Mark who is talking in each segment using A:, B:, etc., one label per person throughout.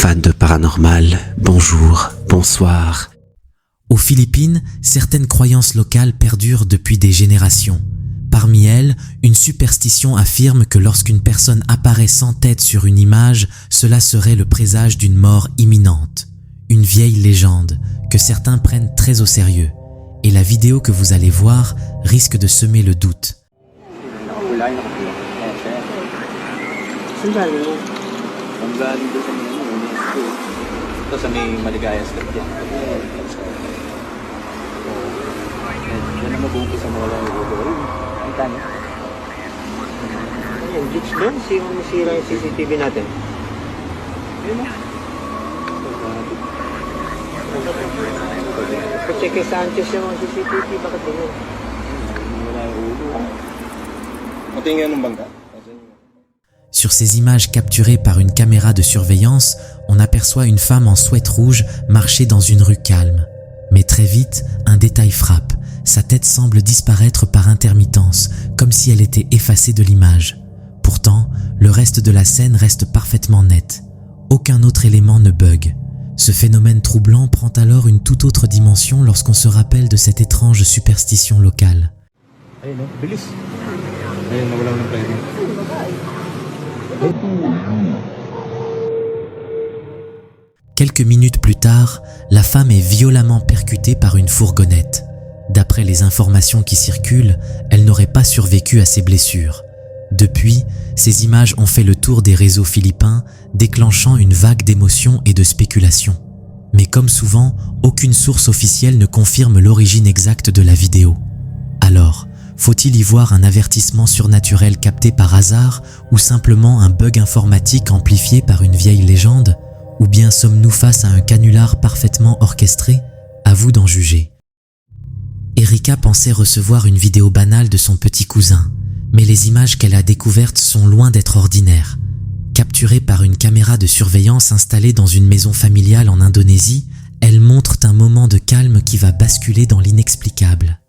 A: fans de paranormal, bonjour, bonsoir.
B: Aux Philippines, certaines croyances locales perdurent depuis des générations. Parmi elles, une superstition affirme que lorsqu'une personne apparaît sans tête sur une image, cela serait le présage d'une mort imminente. Une vieille légende que certains prennent très au sérieux. Et la vidéo que vous allez voir risque de semer le doute.
C: Ito sa may Maligaya Street yan. Yan ang mabuti sa mga lang ito. Ang tani. Ayan, glitch doon. Masira yung CCTV natin. Ayun na. Pacheck kay Sanchez yung mga CCTV. Bakit ganyan? Wala yung ulo. Matingin ng bangka.
B: Sur ces images capturées par une caméra de surveillance, on aperçoit une femme en sweat rouge marcher dans une rue calme. Mais très vite, un détail frappe. Sa tête semble disparaître par intermittence, comme si elle était effacée de l'image. Pourtant, le reste de la scène reste parfaitement net. Aucun autre élément ne bug. Ce phénomène troublant prend alors une toute autre dimension lorsqu'on se rappelle de cette étrange superstition locale.
C: Ayun, no? Bilis. Ayun, nawala ng pwede.
B: Quelques minutes plus tard, la femme est violemment percutée par une fourgonnette. D'après les informations qui circulent, elle n'aurait pas survécu à ses blessures. Depuis, ces images ont fait le tour des réseaux philippins, déclenchant une vague d'émotions et de spéculations. Mais comme souvent, aucune source officielle ne confirme l'origine exacte de la vidéo. Alors, faut-il y voir un avertissement surnaturel capté par hasard ou simplement un bug informatique amplifié par une vieille légende? Ou bien sommes-nous face à un canular parfaitement orchestré? À vous d'en juger. Erika pensait recevoir une vidéo banale de son petit cousin, mais les images qu'elle a découvertes sont loin d'être ordinaires. Capturées par une caméra de surveillance installée dans une maison familiale en Indonésie, elles montrent un moment de calme qui va basculer dans l'inexplicable.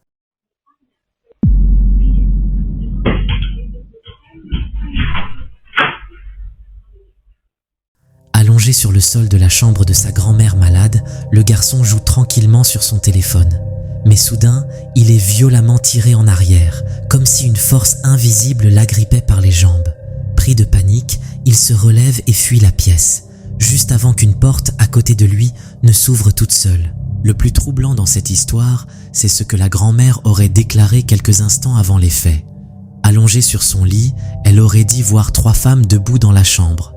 B: Allongé sur le sol de la chambre de sa grand-mère malade, le garçon joue tranquillement sur son téléphone. Mais soudain, il est violemment tiré en arrière, comme si une force invisible l'agrippait par les jambes. Pris de panique, il se relève et fuit la pièce, juste avant qu'une porte à côté de lui ne s'ouvre toute seule. Le plus troublant dans cette histoire, c'est ce que la grand-mère aurait déclaré quelques instants avant les faits. Allongée sur son lit, elle aurait dit voir 3 femmes debout dans la chambre.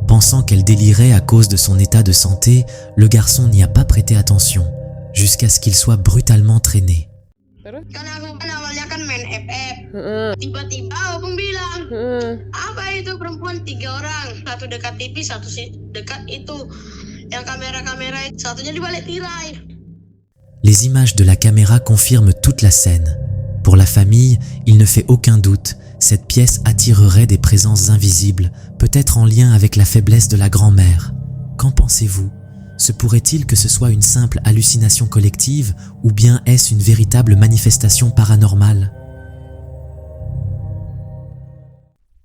B: Pensant qu'elle délirait à cause de son état de santé, le garçon n'y a pas prêté attention, jusqu'à ce qu'il soit brutalement traîné.
D: Kan aku kan awalnya kan main FF. Tiba-tiba Opung bilang, apa itu perempuan 3 orang, satu dekat TV, satu dekat itu, yang kamera-kamera, satunya di balik tirai.
B: Les images de la caméra confirment toute la scène. Pour la famille, il ne fait aucun doute, cette pièce attirerait des présences invisibles, peut-être en lien avec la faiblesse de la grand-mère. Qu'en pensez-vous? Se pourrait-il que ce soit une simple hallucination collective ou bien est-ce une véritable manifestation paranormale?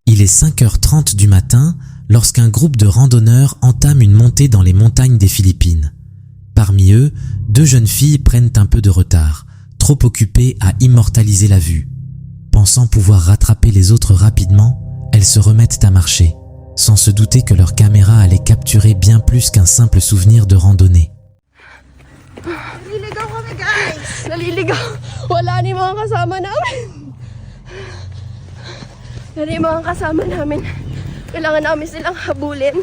B: Il est 5h30 du matin lorsqu'un groupe de randonneurs entame une montée dans les montagnes des Philippines. Parmi eux, 2 jeunes filles prennent un peu de retard, trop occupées à immortaliser la vue. Pensant pouvoir rattraper les autres rapidement, elles se remettent à marcher, sans se douter que leur caméra allait capturer bien plus qu'un simple souvenir de randonnée.
E: Naliligaw kami, guys! Naliligaw! Wala ni mga kasama namin! Wala ni mga kasama namin. Kailangan namin silang habulin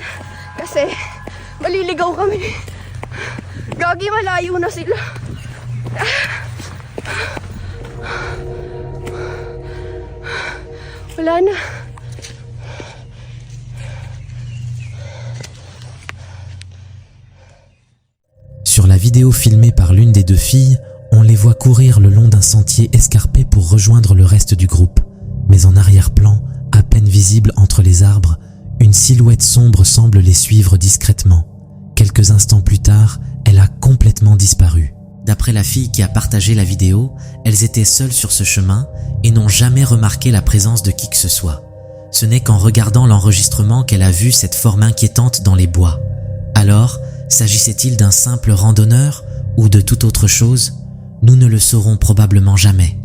E: kasi maliligaw kami. Gagi, malayo na sila. Wala na.
B: Sur la vidéo filmée par l'une des 2 filles, on les voit courir le long d'un sentier escarpé pour rejoindre le reste du groupe. Mais en arrière-plan, à peine visible entre les arbres, une silhouette sombre semble les suivre discrètement. Quelques instants plus tard, elle a complètement disparu. D'après la fille qui a partagé la vidéo, elles étaient seules sur ce chemin et n'ont jamais remarqué la présence de qui que ce soit. Ce n'est qu'en regardant l'enregistrement qu'elle a vu cette forme inquiétante dans les bois. Alors, s'agissait-il d'un simple randonneur ou de toute autre chose? Nous ne le saurons probablement jamais.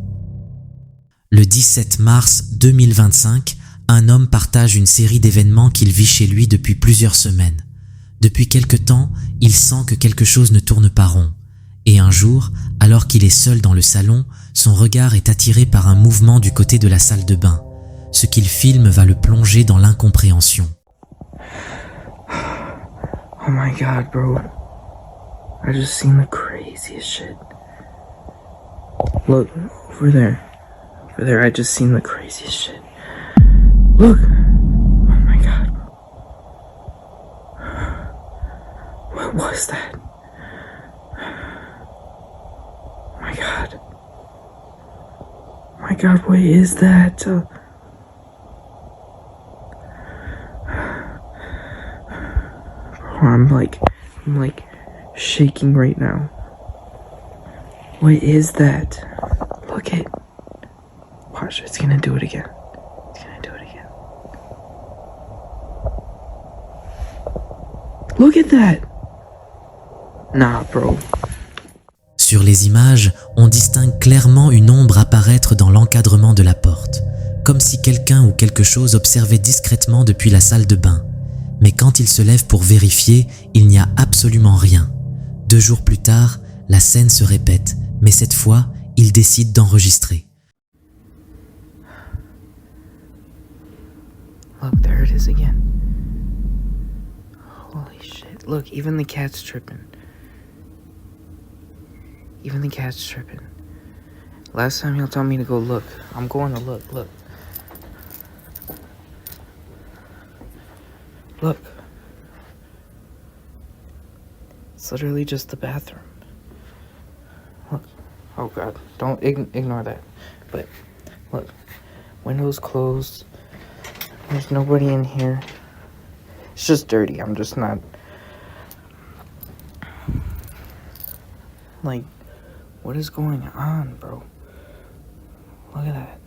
B: Le 17 mars 2025, un homme partage une série d'événements qu'il vit chez lui depuis plusieurs semaines. Depuis quelque temps, il sent que quelque chose ne tourne pas rond. Et un jour, alors qu'il est seul dans le salon, son regard est attiré par un mouvement du côté de la salle de bain. Ce qu'il filme va le plonger dans l'incompréhension.
F: Oh my god, bro. I just seen the craziest shit. Look, over there. Over there, I just seen the craziest shit. Look! Oh my god. What was that? Oh my god. Oh my god, what is that? I'm like shaking right now. What is that? Look it. Watch, it's gonna do it again. It's gonna do it again. Look at that! Nah, bro.
B: Sur les images, on distingue clairement une ombre apparaître dans l'encadrement de la porte, comme si quelqu'un ou quelque chose observait discrètement depuis la salle de bain. Mais quand il se lève pour vérifier, il n'y a absolument rien. 2 jours plus tard, la scène se répète, mais cette fois, il décide d'enregistrer.
F: Look, there it is again. Holy shit. Look, even the cat's tripping. Even the cat's tripping. Last time he'll tell me to go look. I'm going to look. Look. It's literally just the bathroom. Look. Oh god, don't ignore that. But, look. Windows closed. There's nobody in here. It's just dirty. I'm just not... Like, what is going on, bro? Look at that.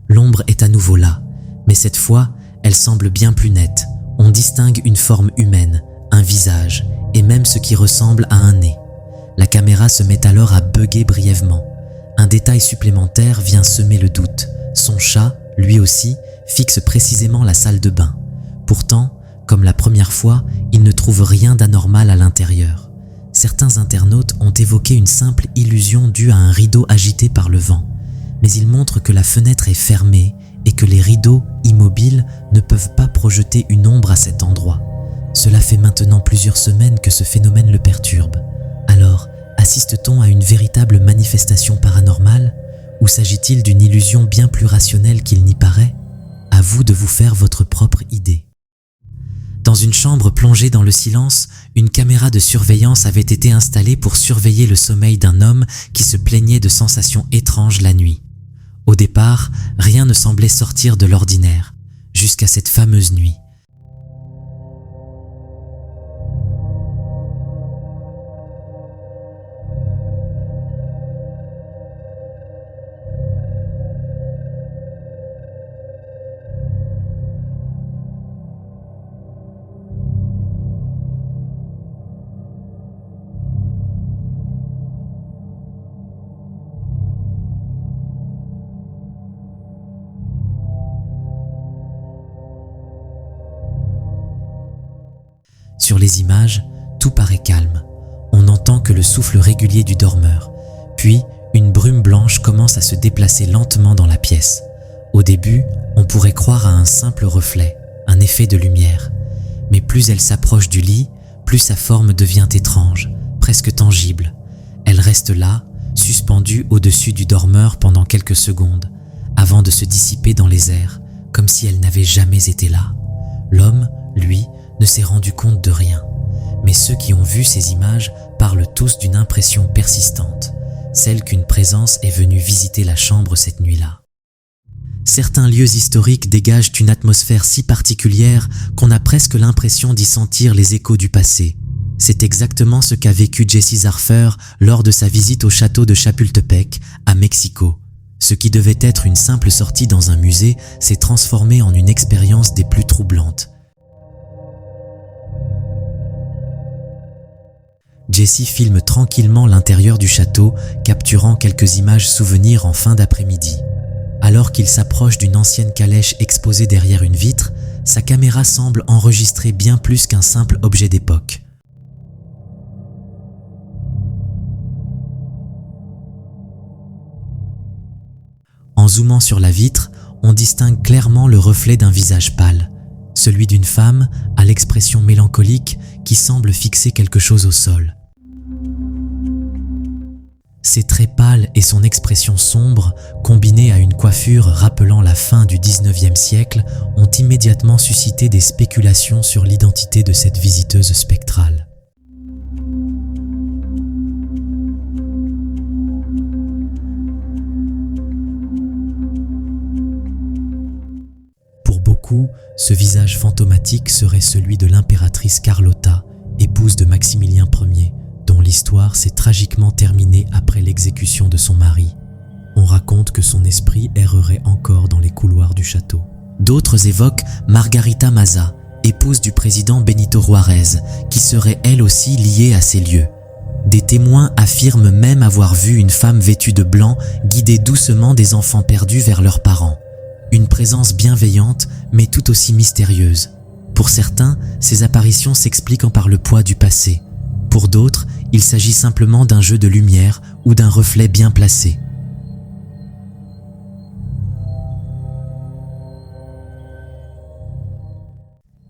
B: L'ombre est à nouveau là, mais cette fois, elle semble bien plus nette. On distingue une forme humaine, un visage, et même ce qui ressemble à un nez. La caméra se met alors à bugger brièvement. Un détail supplémentaire vient semer le doute. Son chat, lui aussi, fixe précisément la salle de bain. Pourtant, comme la première fois, il ne trouve rien d'anormal à l'intérieur. Certains internautes ont évoqué une simple illusion due à un rideau agité par le vent, mais ils montrent que la fenêtre est fermée et que les rideaux, immobiles, ne peuvent pas projeter une ombre à cet endroit. Cela fait maintenant plusieurs semaines que ce phénomène le perturbe. Alors, assiste-t-on à une véritable manifestation paranormale, ou s'agit-il d'une illusion bien plus rationnelle qu'il n'y paraît? À vous de vous faire votre propre idée. Dans une chambre plongée dans le silence, une caméra de surveillance avait été installée pour surveiller le sommeil d'un homme qui se plaignait de sensations étranges la nuit. Au départ, rien ne semblait sortir de l'ordinaire, jusqu'à cette fameuse nuit. Sur les images, tout paraît calme. On n'entend que le souffle régulier du dormeur. Puis, une brume blanche commence à se déplacer lentement dans la pièce. Au début, on pourrait croire à un simple reflet, un effet de lumière. Mais plus elle s'approche du lit, plus sa forme devient étrange, presque tangible. Elle reste là, suspendue au-dessus du dormeur pendant quelques secondes, avant de se dissiper dans les airs, comme si elle n'avait jamais été là. L'homme, lui, ne s'est rendu compte de rien. Mais ceux qui ont vu ces images parlent tous d'une impression persistante, celle qu'une présence est venue visiter la chambre cette nuit-là. Certains lieux historiques dégagent une atmosphère si particulière qu'on a presque l'impression d'y sentir les échos du passé. C'est exactement ce qu'a vécu Jesse Zarfer lors de sa visite au château de Chapultepec, à Mexico. Ce qui devait être une simple sortie dans un musée s'est transformé en une expérience des plus troublantes. Jesse filme tranquillement l'intérieur du château, capturant quelques images souvenirs en fin d'après-midi. Alors qu'il s'approche d'une ancienne calèche exposée derrière une vitre, sa caméra semble enregistrer bien plus qu'un simple objet d'époque. En zoomant sur la vitre, on distingue clairement le reflet d'un visage pâle, celui d'une femme à l'expression mélancolique qui semble fixer quelque chose au sol. Ses traits pâles et son expression sombre, combinés à une coiffure rappelant la fin du 19e siècle, ont immédiatement suscité des spéculations sur l'identité de cette visiteuse spectrale. Pour beaucoup, ce visage fantomatique serait celui de l'impératrice Carlotta, épouse de Maximilien Ier, dont l'histoire s'est tragiquement terminée après l'exécution de son mari. On raconte que son esprit errerait encore dans les couloirs du château. D'autres évoquent Margarita Maza, épouse du président Benito Juárez, qui serait elle aussi liée à ces lieux. Des témoins affirment même avoir vu une femme vêtue de blanc guider doucement des enfants perdus vers leurs parents. Une présence bienveillante, mais tout aussi mystérieuse. Pour certains, ces apparitions s'expliquent par le poids du passé. Pour d'autres, il s'agit simplement d'un jeu de lumière ou d'un reflet bien placé.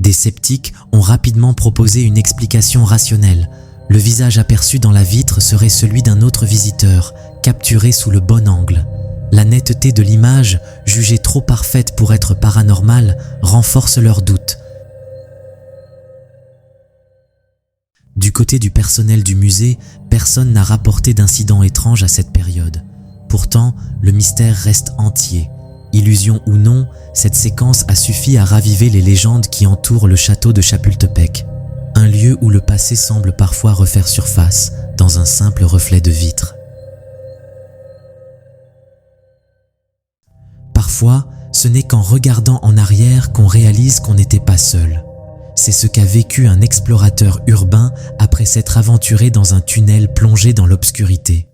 B: Des sceptiques ont rapidement proposé une explication rationnelle. Le visage aperçu dans la vitre serait celui d'un autre visiteur, capturé sous le bon angle. La netteté de l'image, jugée trop parfaite pour être paranormale, renforce leurs doutes. Du côté du personnel du musée, personne n'a rapporté d'incident étrange à cette période. Pourtant, le mystère reste entier. Illusion ou non, cette séquence a suffi à raviver les légendes qui entourent le château de Chapultepec, un lieu où le passé semble parfois refaire surface dans un simple reflet de vitre. Parfois, ce n'est qu'en regardant en arrière qu'on réalise qu'on n'était pas seul. C'est ce qu'a vécu un explorateur urbain après s'être aventuré dans un tunnel plongé dans l'obscurité.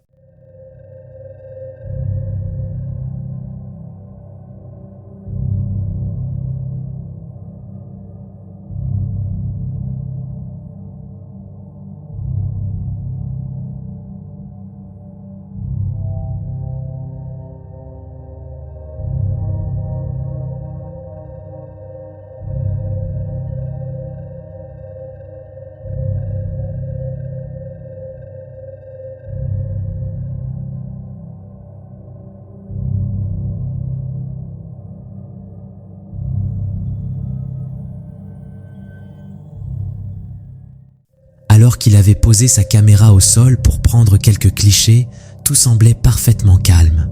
B: Alors qu'il avait posé sa caméra au sol pour prendre quelques clichés, tout semblait parfaitement calme.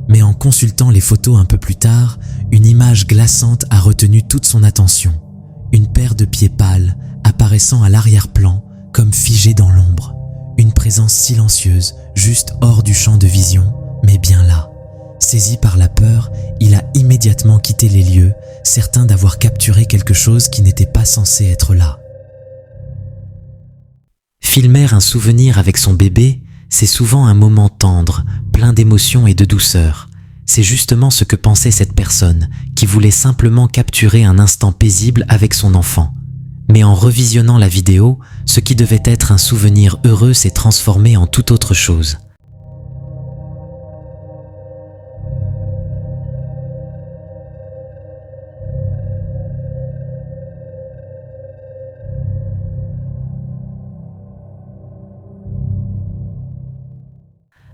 B: Mais en consultant les photos un peu plus tard, une image glaçante a retenu toute son attention. Une paire de pieds pâles apparaissant à l'arrière-plan comme figée dans l'ombre. Une présence silencieuse, juste hors du champ de vision, mais bien là. Saisi par la peur, il a immédiatement quitté les lieux, certain d'avoir capturé quelque chose qui n'était pas censé être là. Filmer un souvenir avec son bébé, c'est souvent un moment tendre, plein d'émotions et de douceur. C'est justement ce que pensait cette personne, qui voulait simplement capturer un instant paisible avec son enfant. Mais en revisionnant la vidéo, ce qui devait être un souvenir heureux s'est transformé en toute autre chose.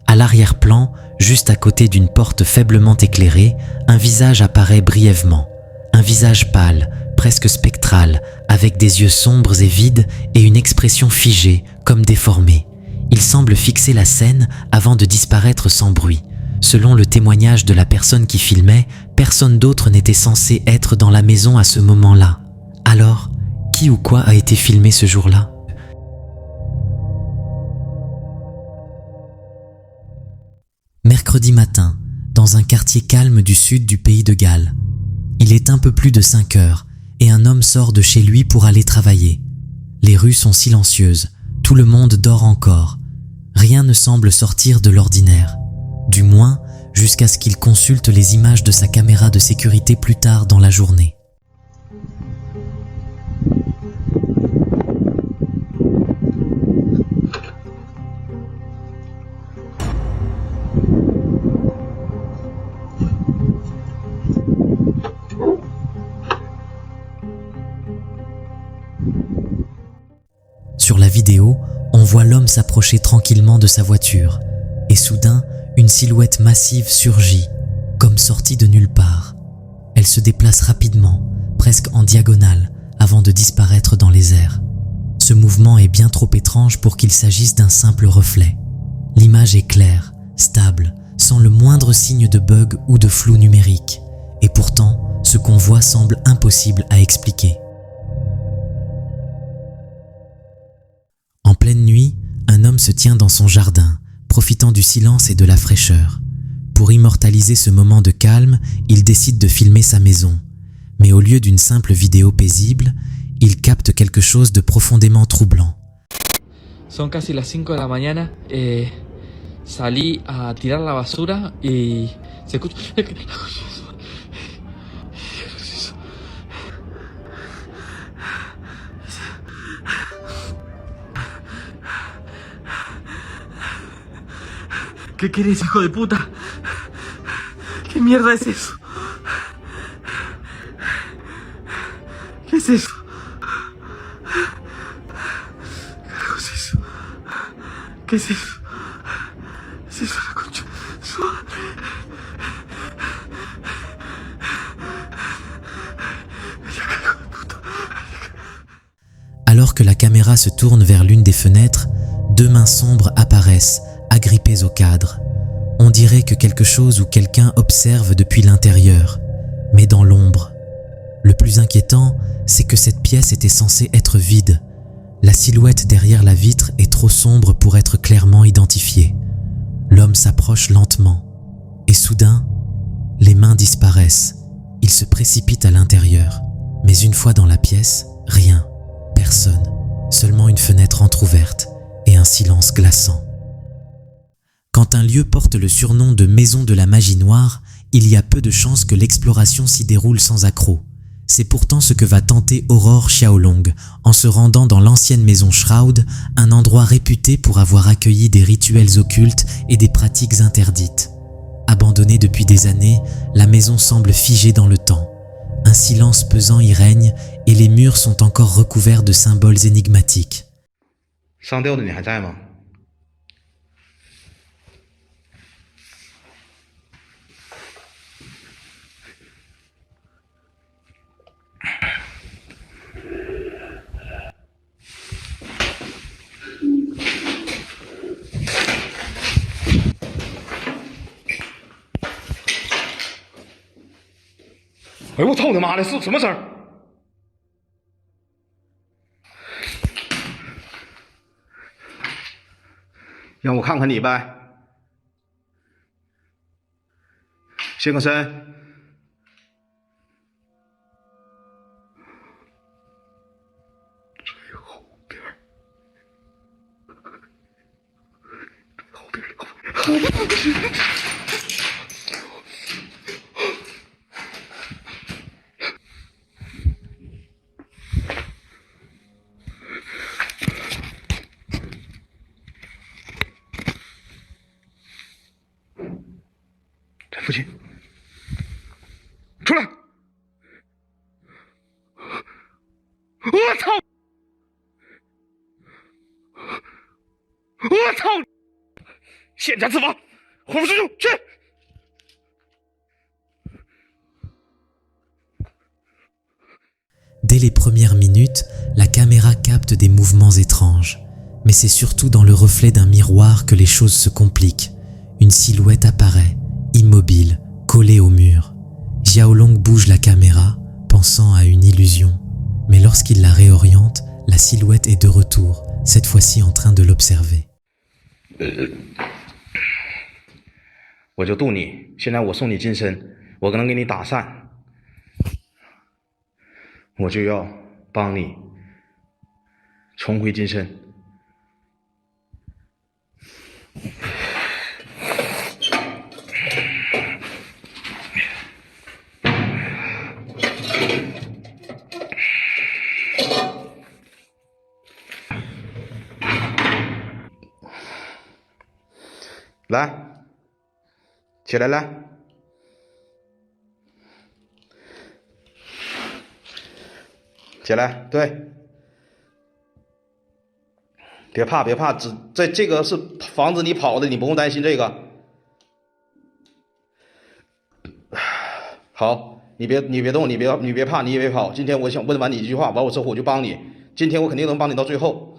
B: À l'arrière-plan, juste à côté d'une porte faiblement éclairée, un visage apparaît brièvement. Un visage pâle, presque spectral, avec des yeux sombres et vides et une expression figée, comme déformée. Il semble fixer la scène avant de disparaître sans bruit. Selon le témoignage de la personne qui filmait, personne d'autre n'était censé être dans la maison à ce moment-là. Alors, qui ou quoi a été filmé ce jour-là ? Mercredi matin, dans un quartier calme du sud du pays de Galles. Il est un peu plus de 5 heures et un homme sort de chez lui pour aller travailler. Les rues sont silencieuses, tout le monde dort encore. Rien ne semble sortir de l'ordinaire. Du moins, jusqu'à ce qu'il consulte les images de sa caméra de sécurité plus tard dans la journée. Sur la vidéo, on voit l'homme s'approcher tranquillement de sa voiture, et soudain, une silhouette massive surgit, comme sortie de nulle part. Elle se déplace rapidement, presque en diagonale, avant de disparaître dans les airs. Ce mouvement est bien trop étrange pour qu'il s'agisse d'un simple reflet. L'image est claire, stable, sans le moindre signe de bug ou de flou numérique, et pourtant, ce qu'on voit semble impossible à expliquer. En pleine nuit, un homme se tient dans son jardin, profitant du silence et de la fraîcheur. Pour immortaliser ce moment de calme, il décide de filmer sa maison. Mais au lieu d'une simple vidéo paisible, il capte quelque chose de profondément troublant.
G: Son casi las 5 de la mañana. Salí a tirar la basura y se escucha. ¿Qué quieres, hijo de puta? ¿Qué mierda es eso? ¿Qué es eso? ¿Qué carajo es eso? ¿Qué es eso? ¿Es eso la concha?
B: Alors que la caméra se tourne vers l'une des fenêtres, deux mains sombres apparaissent, agrippées au cadre. On dirait que quelque chose ou quelqu'un observe depuis l'intérieur, mais dans l'ombre. Le plus inquiétant, c'est que cette pièce était censée être vide. La silhouette derrière la vitre est trop sombre pour être clairement identifiée. L'homme s'approche lentement, et soudain, les mains disparaissent. Il se précipite à l'intérieur, mais une fois dans la pièce, rien, personne, seulement une fenêtre entrouverte et un silence glaçant. Quand un lieu porte le surnom de Maison de la Magie Noire, il y a peu de chances que l'exploration s'y déroule sans accroc. C'est pourtant ce que va tenter Aurore Xiaolong en se rendant dans l'ancienne maison Shroud, un endroit réputé pour avoir accueilli des rituels occultes et des pratiques interdites. Abandonnée depuis des années, la maison semble figée dans le temps. Un silence pesant y règne et les murs sont encore recouverts de symboles énigmatiques.
H: 上吊的你还在吗？哎呦我操我的妈的，是什么声儿？让我看看你呗，现个身。最后边儿，最后边儿。在附近，出来！我操！我操！现家自罚，虎师兄去！
B: Dès les premières minutes, la caméra capte des mouvements étranges. Mais c'est surtout dans le reflet d'un miroir que les choses se compliquent. Une silhouette apparaît, immobile, collée au mur. Xiaolong bouge la caméra, pensant à une illusion. Mais lorsqu'il la réoriente, la silhouette est de retour, cette fois-ci en train de l'observer.
H: 我就渡你，现在我送你金身，我能给你打散，我就要帮你重回金身。来，起来来。起来，对，别怕，别怕，这个是防止你跑的，你不用担心这个。好，你别动，你别怕，你也别跑。今天我想问完你一句话，完我之后我就帮你。今天我肯定能帮你到最后。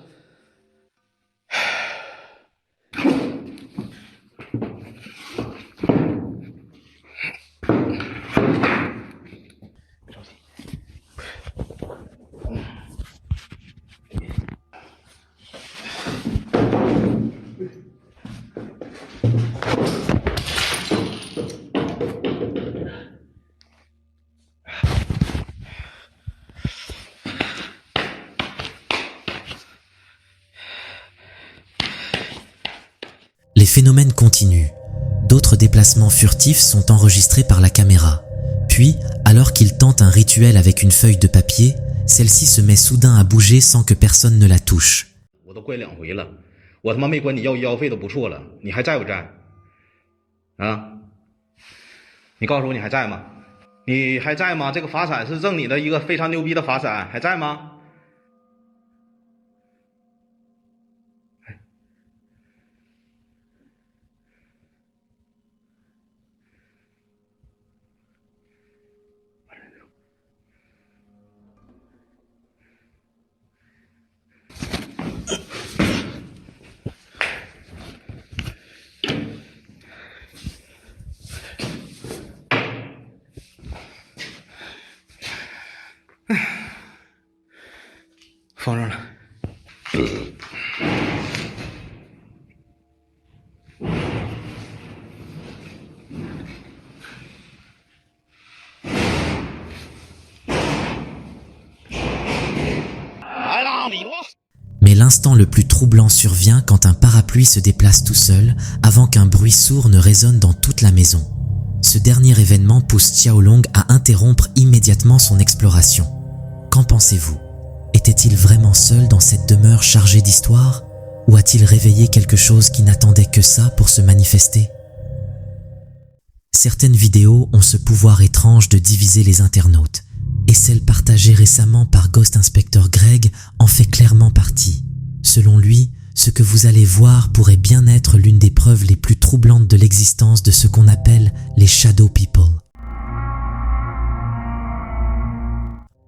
B: Les phénomènes continuent. D'autres déplacements furtifs sont enregistrés par la caméra. Puis, alors qu'il tente un rituel avec une feuille de papier, celle-ci se met soudain à bouger sans que personne ne la touche.
H: 我都怪2回了，我他妈没管你要医药费都不错了，你还在不在？啊？你告诉我你还在吗？你还在吗？这个法伞是挣你的一个非常牛逼的法伞，还在吗？放上了。
B: Mais l'instant le plus troublant survient quand un parapluie se déplace tout seul avant qu'un bruit sourd ne résonne dans toute la maison. Ce dernier événement pousse Xiaolong à interrompre immédiatement son exploration. Qu'en pensez-vous? Était-il vraiment seul dans cette demeure chargée d'histoire? Ou a-t-il réveillé quelque chose qui n'attendait que ça pour se manifester? Certaines vidéos ont ce pouvoir étrange de diviser les internautes, et celle partagée récemment par Ghost Inspector Greg en fait clairement partie. Selon lui, ce que vous allez voir pourrait bien être l'une des preuves les plus troublantes de l'existence de ce qu'on appelle les Shadow People.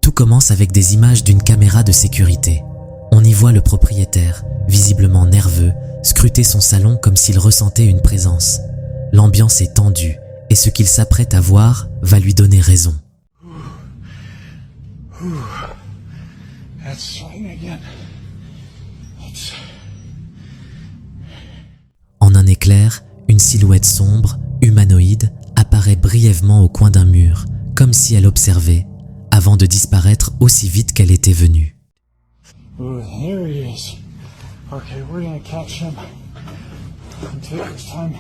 B: Tout commence avec des images d'une caméra de sécurité. On y voit le propriétaire, visiblement nerveux, scruter son salon comme s'il ressentait une présence. L'ambiance est tendue, et ce qu'il s'apprête à voir va lui donner raison. En un éclair, une silhouette sombre, humanoïde, apparaît brièvement au coin d'un mur, comme si elle observait, avant de disparaître aussi vite qu'elle était venue.
I: Ooh, here he is. Okay, we're gonna catch him and take his time.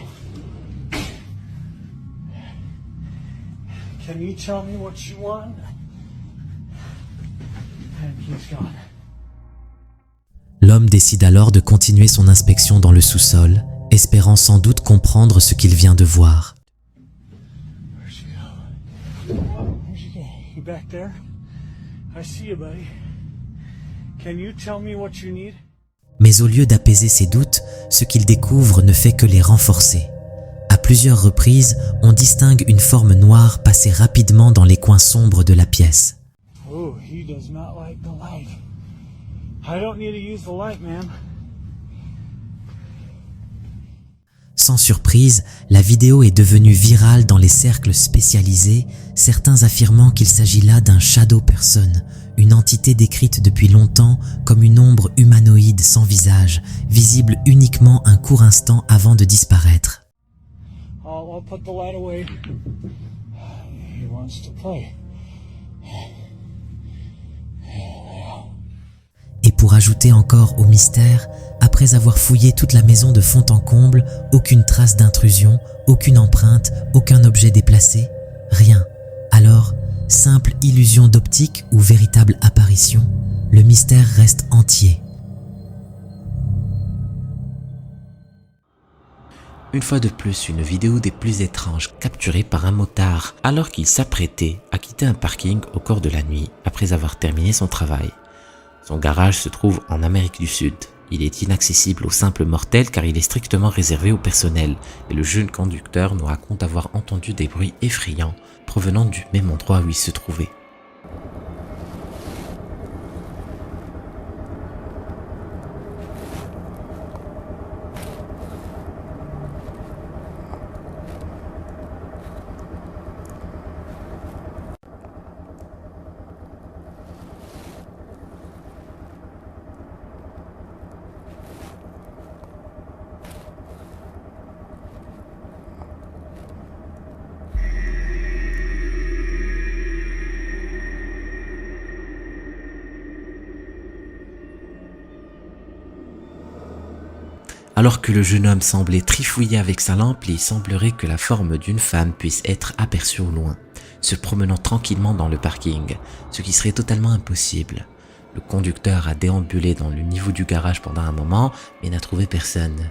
I: Can you tell me what you want? And he's gone.
B: L'homme décide alors de continuer son inspection dans le sous-sol, espérant sans doute comprendre ce qu'il vient de voir.
I: Where'd you go? Where'd you go? You back there? I see you, buddy. Can you tell me what you need?
B: Mais au lieu d'apaiser ses doutes, ce qu'il découvre ne fait que les renforcer. À plusieurs reprises, on distingue une forme noire passer rapidement dans les coins sombres de la pièce.
I: Oh, he does not like the light. I don't need to use the light, man.
B: Sans surprise, la vidéo est devenue virale dans les cercles spécialisés, certains affirmant qu'il s'agit là d'un shadow person, une entité décrite depuis longtemps comme une ombre humanoïde sans visage, visible uniquement un court instant avant de disparaître.
I: I'll put the light away. He wants to play.
B: Et pour ajouter encore au mystère, après avoir fouillé toute la maison de fond en comble, aucune trace d'intrusion, aucune empreinte, aucun objet déplacé, rien. Alors, simple illusion d'optique ou véritable apparition, le mystère reste entier. Une fois de plus, une vidéo des plus étranges capturée par un motard alors qu'il s'apprêtait à quitter un parking au cours de la nuit après avoir terminé son travail. Son garage se trouve en Amérique du Sud. Il est inaccessible aux simples mortels car il est strictement réservé au personnel et le jeune conducteur nous raconte avoir entendu des bruits effrayants provenant du même endroit où il se trouvait. Alors que le jeune homme semblait trifouiller avec sa lampe, il semblerait que la forme d'une femme puisse être aperçue au loin, se promenant tranquillement dans le parking, ce qui serait totalement impossible. Le conducteur a déambulé dans le niveau du garage pendant un moment, mais n'a trouvé personne.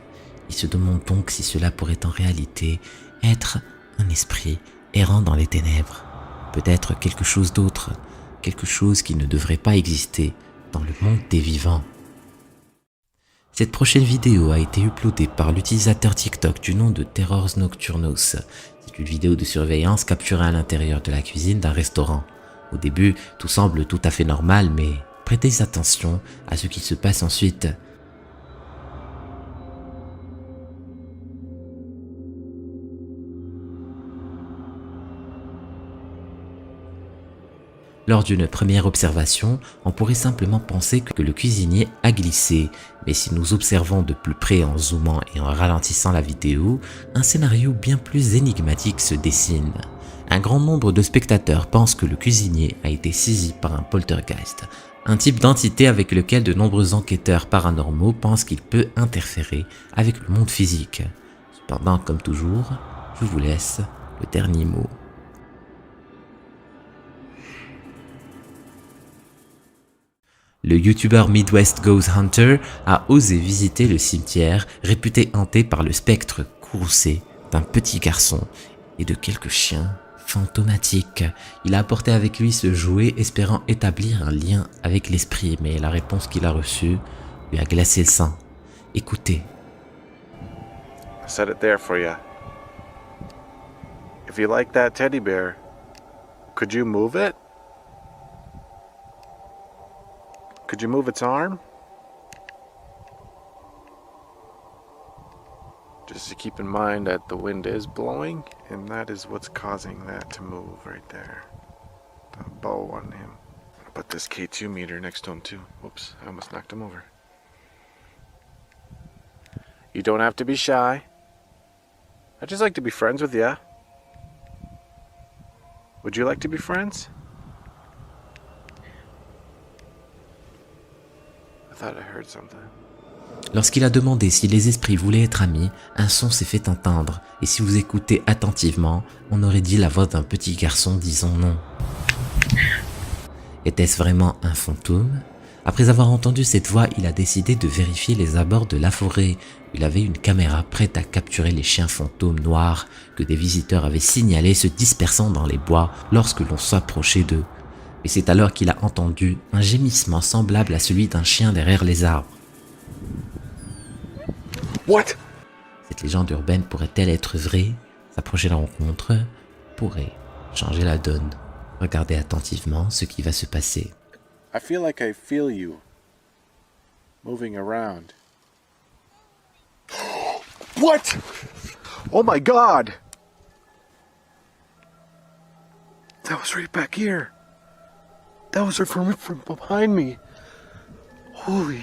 B: Il se demande donc si cela pourrait en réalité être un esprit errant dans les ténèbres. Peut-être quelque chose d'autre, quelque chose qui ne devrait pas exister dans le monde des vivants. Cette prochaine vidéo a été uploadée par l'utilisateur TikTok du nom de Terrors Nocturnos. C'est une vidéo de surveillance capturée à l'intérieur de la cuisine d'un restaurant. Au début, tout semble tout à fait normal, mais prêtez attention à ce qui se passe ensuite. Lors d'une première observation, on pourrait simplement penser que le cuisinier a glissé, mais si nous observons de plus près en zoomant et en ralentissant la vidéo, un scénario bien plus énigmatique se dessine. Un grand nombre de spectateurs pensent que le cuisinier a été saisi par un poltergeist, un type d'entité avec lequel de nombreux enquêteurs paranormaux pensent qu'il peut interférer avec le monde physique. Cependant, comme toujours, je vous laisse le dernier mot. Le youtubeur Midwest Ghost Hunter a osé visiter le cimetière réputé hanté par le spectre courroucé d'un petit garçon et de quelques chiens fantomatiques. Il a apporté avec lui ce jouet espérant établir un lien avec l'esprit, mais la réponse qu'il a reçue lui a glacé le sang. Écoutez.
J: I set it there for you. If you like that teddy bear, could you move it? Could you move its arm? Just to keep in mind that the wind is blowing, and that is what's causing that to move right there. The bow on him. I'll put this K2 meter next to him too. Whoops, I almost knocked him over. You don't have to be shy. I'd just like to be friends with you. Would you like to be friends? I thought I heard something.
B: Lorsqu'il a demandé si les esprits voulaient être amis, un son s'est fait entendre, et si vous écoutez attentivement, on aurait dit la voix d'un petit garçon disant non. Était-ce vraiment un fantôme? Après avoir entendu cette voix, il a décidé de vérifier les abords de la forêt. Il avait une caméra prête à capturer les chiens fantômes noirs que des visiteurs avaient signalés se dispersant dans les bois lorsque l'on s'approchait d'eux. Et c'est alors qu'il a entendu un gémissement semblable à celui d'un chien derrière les arbres.
J: What?
B: Cette légende urbaine pourrait-elle être vraie? Sa prochaine rencontre pourrait changer la donne. Regardez attentivement ce qui va se passer.
J: I feel like I feel you moving around. What? Oh my God! That was right back here. That was from behind me. Holy.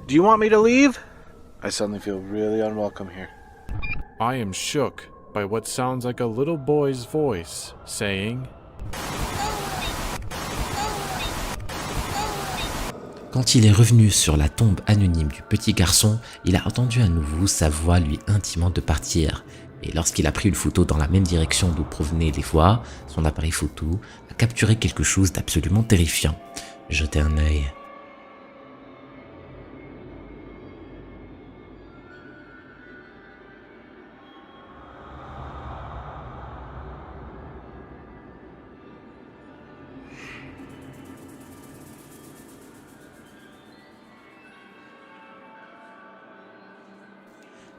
J: Do you want me to leave? I suddenly feel really unwelcome here.
K: I am shook by what sounds like a little boy's voice saying,
B: Quand il est revenu sur la tombe anonyme du petit garçon, il a entendu à nouveau sa voix lui intimant de partir. Et lorsqu'il a pris une photo dans la même direction d'où provenaient les voix, son appareil photo a capturé quelque chose d'absolument terrifiant. Jetez un œil.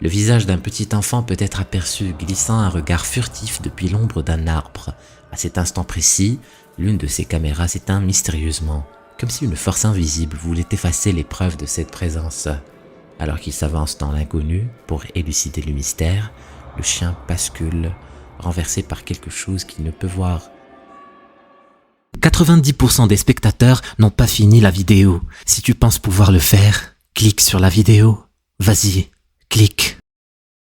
B: Le visage d'un petit enfant peut être aperçu glissant un regard furtif depuis l'ombre d'un arbre. À cet instant précis, l'une de ces caméras s'éteint mystérieusement, comme si une force invisible voulait effacer les preuves de cette présence. Alors qu'il s'avance dans l'inconnu pour élucider le mystère, le chien bascule, renversé par quelque chose qu'il ne peut voir. 90% des spectateurs n'ont pas fini la vidéo. Si tu penses pouvoir le faire, clique sur la vidéo. Vas-y, clique.